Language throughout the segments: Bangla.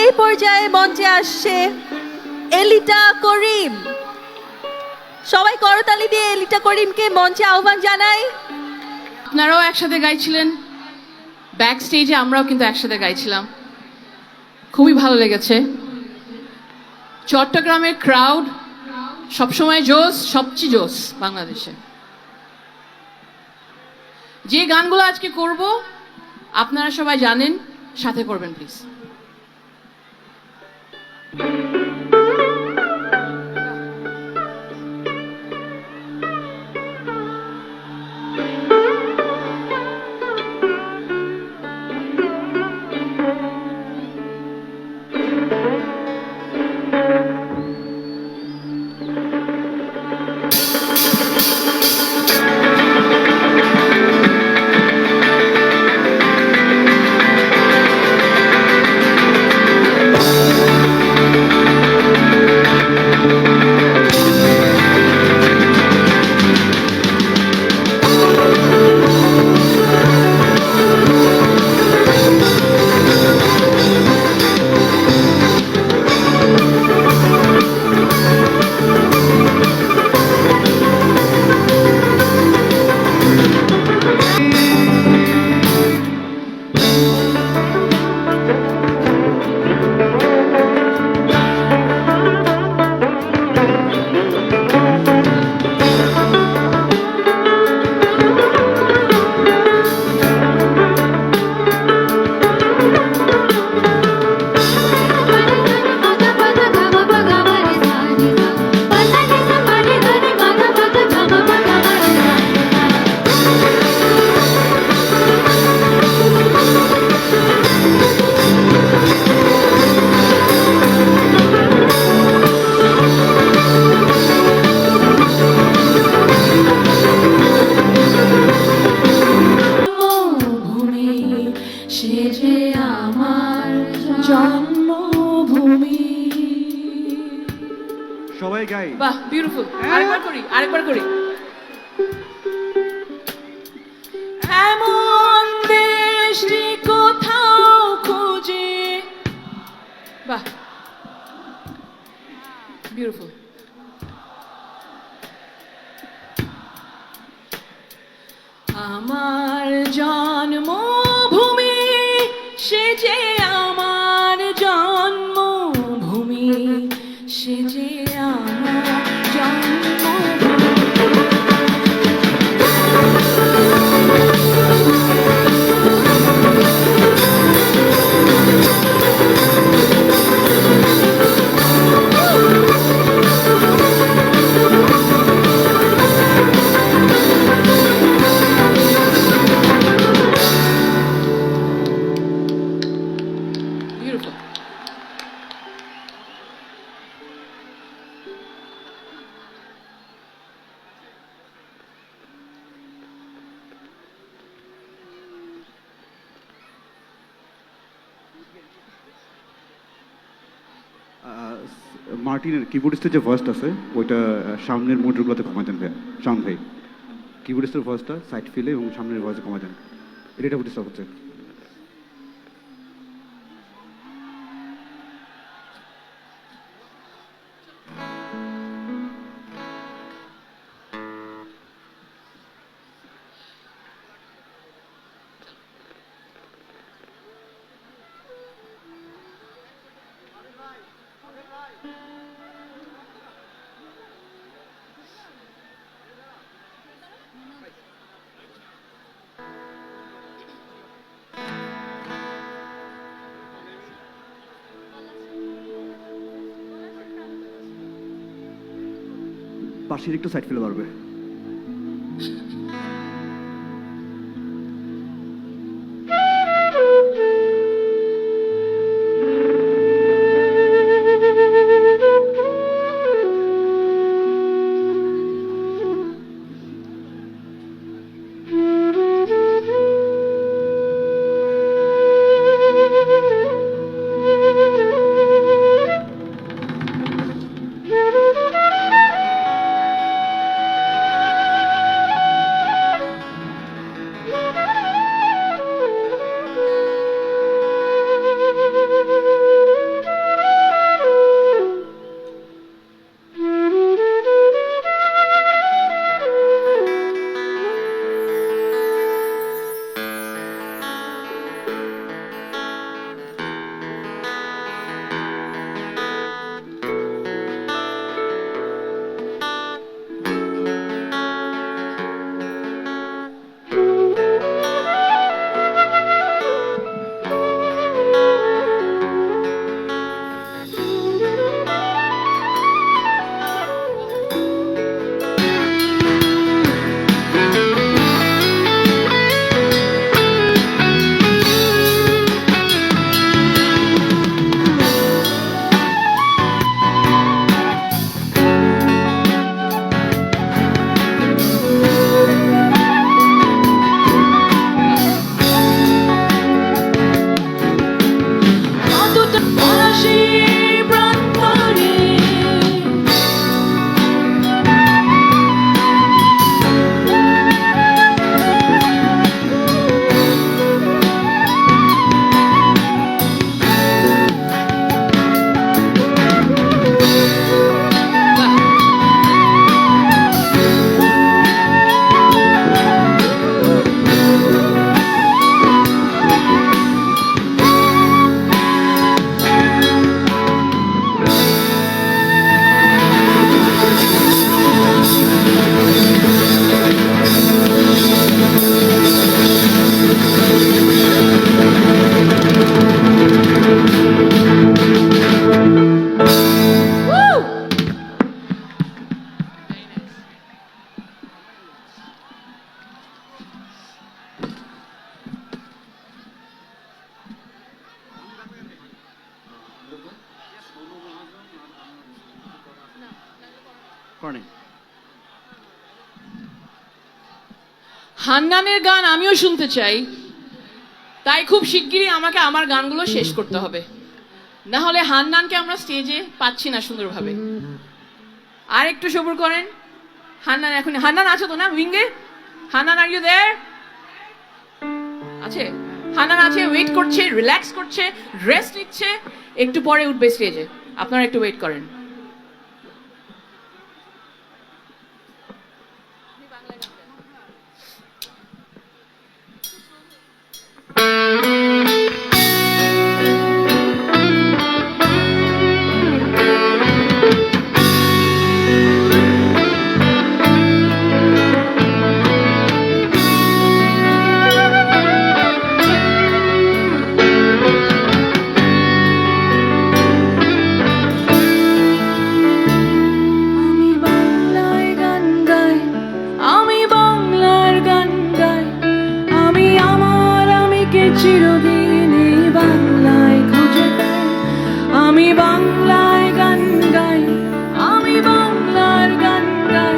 এই পর্যায়ে মঞ্চে আসছে এলিটা করিম। সবাই করতালি দিয়ে এলিটা করিমকে মঞ্চে আহ্বান জানাই। আপনারাও একসাথে গাইছিলেন, ব্যাক স্টেজে আমরাও কিন্তু একসাথে গাইছিলাম, খুবই ভালো লেগেছে। চট্টগ্রামের ক্রাউড সবসময় জোস, সবচেয়ে জোস বাংলাদেশে। যে গানগুলো আজকে করব আপনারা সবাই জানেন, সাথে করবেন প্লিজ। সবাই গাই। বাহ, বিউটিফুল। আরেকবার করি। এমন দেশটি কোথাও খুঁজে, বাহ, বিউটিফুল। আমার জন্মভূমি, সে যে আমার জন্মভূমি, সে যে আমার জন্মভূমি। Beautiful. মার্টিনের কিবোর্ডিস্টের যে ফার্স্ট আছে ওইটা সামনের মোটরগুলোতে কমাই দেন ভাই, শাম ভাই। কিবোর্ডিস্টের ফার্স্টটা সাইড ফিলে এবং সামনের ভয়েসে কমাই দেন, এটা ডিস্টার্ব হচ্ছে। পাশের একটু সাইড ফেলে পারবে। মর্নিং। হান্নানের গান আমিও শুনতে চাই, তাই খুব শিগগিরই আমাকে আমার গানগুলো শেষ করতে হবে, না হলে হান্নানকে আমরা স্টেজে পাচ্ছি না সুন্দরভাবে। আর একটু সবুর করেন। হান্নান আছে তো না উইঙ্গে? Hannan, are you there? আছে, হান্নান আছে, ওয়েট করছে, রিল্যাক্স করছে, রেস্ট নিচ্ছে, একটু পরে উঠবে স্টেজে, আপনারা একটু ওয়েট করেন। আমি বাংলায় গান গাই, আমি বাংলার গান গাই, আমি আমার আমিকে চিরদিন এই বাংলায় খুঁজে পাই। আমি বাংলায় গান গাই, আমি বাংলার গান গাই,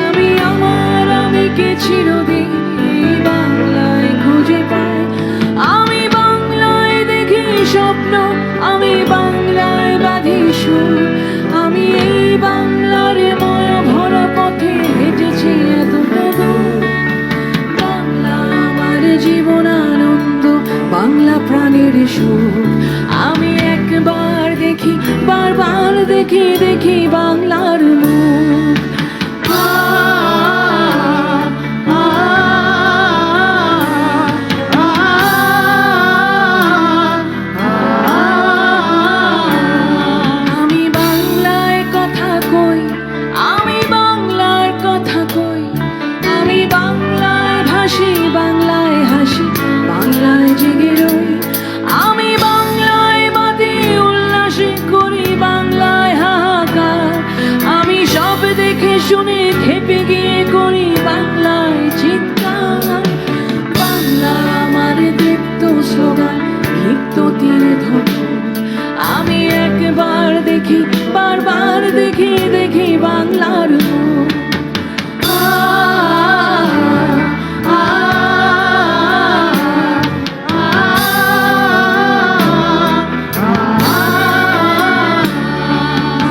আমি আমার আমিকে চিরদিন এই বাংলায় খুঁজে পাই। আমি বাংলায় দেখি স্বপ্ন, আমি বাংলায় বাঁধি সুর, আমি এই বাংলার মায়া ভরা পথে হেঁটেছি এতটা দূর। বাংলা আমার জীবন আনন্দ, বাংলা প্রাণের সুর। আমি একবার দেখি, বারবার দেখি, দেখি বাংলার মুখ। আমি বাংলায় কথা কই, আমি বাংলার কথা কই, আমি বাংলায় ভাসি, বাংলায় হাসি, বাংলায় জেগে রই। আমি বাংলায় বাদে উল্লাসে করি, বাংলায় হাহাকার। আমি সব দেখে শুনে খেপে গিয়ে করি বাংলায় চিৎকার। বাংলা আমার দীপ্ত স্লোগান, লিপ্ত তীরে ধরো। আমি একবার দেখি, বারবার দেখি, দেখি বাংলার মুখ।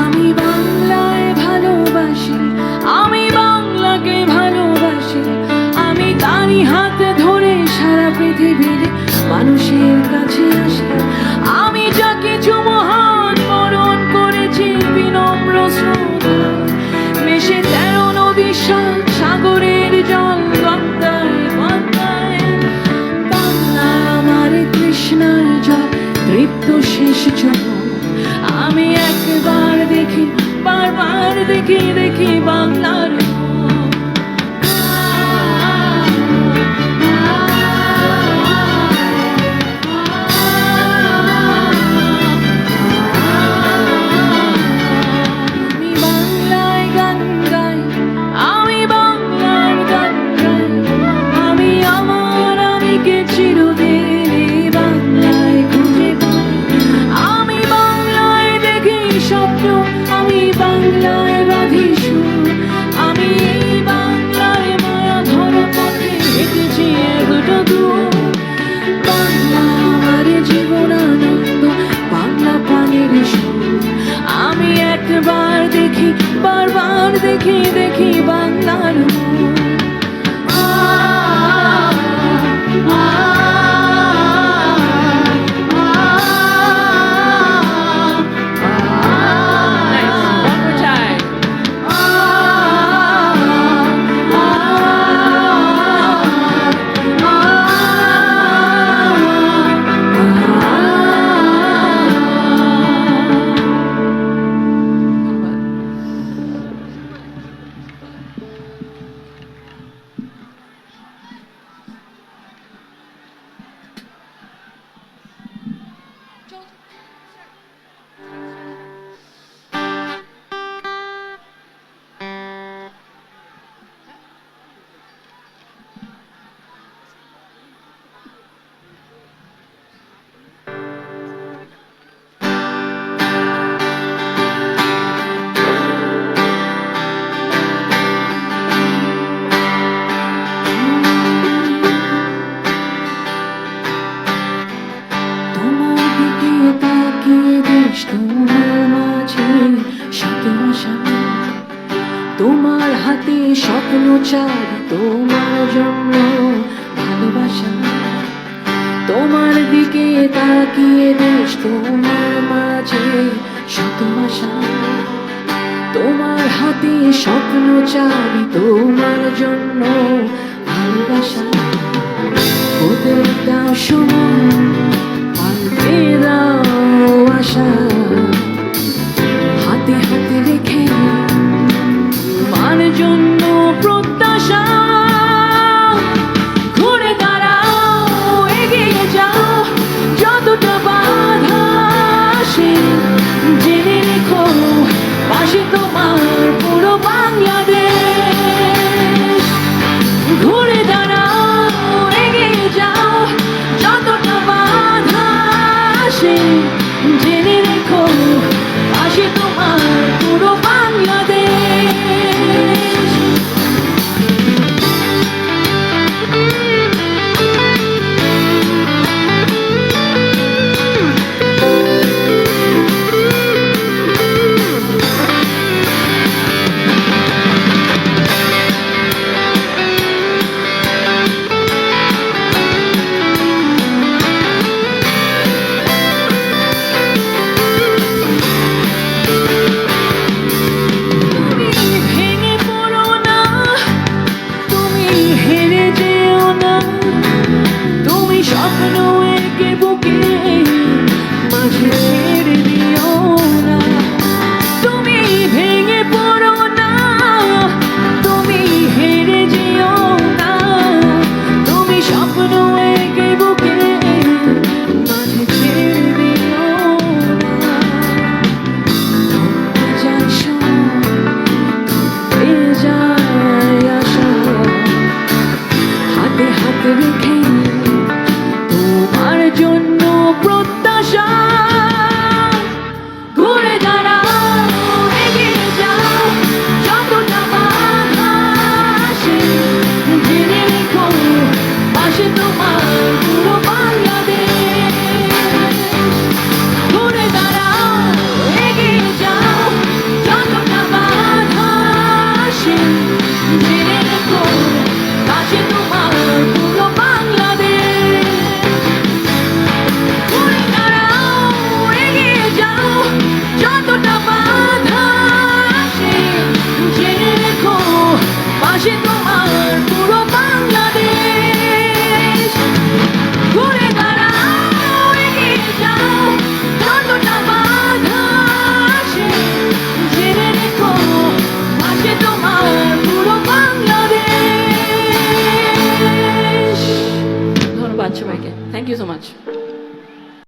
আমি বাংলায় ভালোবাসি, আমি বাংলাকে ভালোবাসি, আমি তারই হাত ধরে সারা পৃথিবীর মানুষের কাছে আসি। আমি যা কিছু মহান বরণ করেছি বিনম্র শ্রদ্ধায়, মেশে 13 নদী সাগরের জল গঙ্গায় গঙ্গায়। বাংলা আমার তৃষ্ণার জল, তৃপ্ত শেষ জল। আমি একবার দেখি, বারবার দেখি, দেখি বাংলার মুখ। আমি বাংলায় গান গাই, আমি বাংলার গান গাই, আমি আমার আমিকে চিরদিন এই বাংলায় খুঁজে পাই। আমি বাংলায় দেখি স্বপ্ন, আমি বাংলায় বাঁধি সুর, আমি এই বাংলায় মায়া ধরা পথে হেঁটেছি এতটা দূর। বাংলা আমার জীবন আনন্দ, বাংলা প্রাণের সুর। আমি একবার দেখি, বারবার দেখি, দেখি বাংলার মুখ। Nice. One more time. দেশ তোমার মাঝে শত আশা, তোমার হাতে স্বপ্ন চাই, তোমার জন্য ভালোবাসা, তোমার দিকে তাকিয়ে দেশ তোমার মাঝে শত আশা, তোমার হাতে স্বপ্ন চাই, তোমার জন্য ভালোবাসা। হতে দাও সময়, পাল্টে দাও আশা, হাতে হাতে রেখে তোমার জন্য প্রত্যাশা। ঘুরে দাঁড়াও, এগিয়ে যাও, যতটা বাধা আসে জেনে রেখো, পাশে তোমার পুরো বাংলাদেশ। ঘুরে দাঁড়াও, এগিয়ে যাও, যতটা বাধা আসে জেনে রেখো, পাশে তোমার পুরো বাংলাদেশ। ভেঙে পড়ো না, তুমি হেরে যেও না, তুমি স্বপ্ন এঁকে বুকে মাঝে ছেড়ে দিও না। তুমি ভেঙে পড়ো না, তুমি হেরে যেও না, তুমি স্বপ্ন এঁকে বুকে মাঝে ছেড়ে দিও না। থমকে যায় সময়, এ যায় আশা, হাতে হাতে রেখে তোমার জন্য প্রত্যাশা। ঘুরে দাঁড়াও, এগিয়ে যাও, যতটা বাধা আসে জেনে রেখো, পাশে তোমার পুরো বাংলাদেশ। ঘুরে দাঁড়াও, এগিয়ে যাও, যতটা বাধা আসে জেনে রেখো, পাশে তোমার পুরো বাংলাদেশ। ঘুরে দাঁড়াও, এগিয়ে যাও, যতটা বাধা আসে জেনে রেখো, পাশে তোমার পুরো বাংলাদেশ। ঘুরে দাঁড়াও, এগিয়ে যাও, যতটা বাধা আসে জেনে রেখো, পাশে তোমার পুরো বাংলাদেশ। ধন্যবাদ সবাইকে, থ্যাংক ইউ সো মাচ।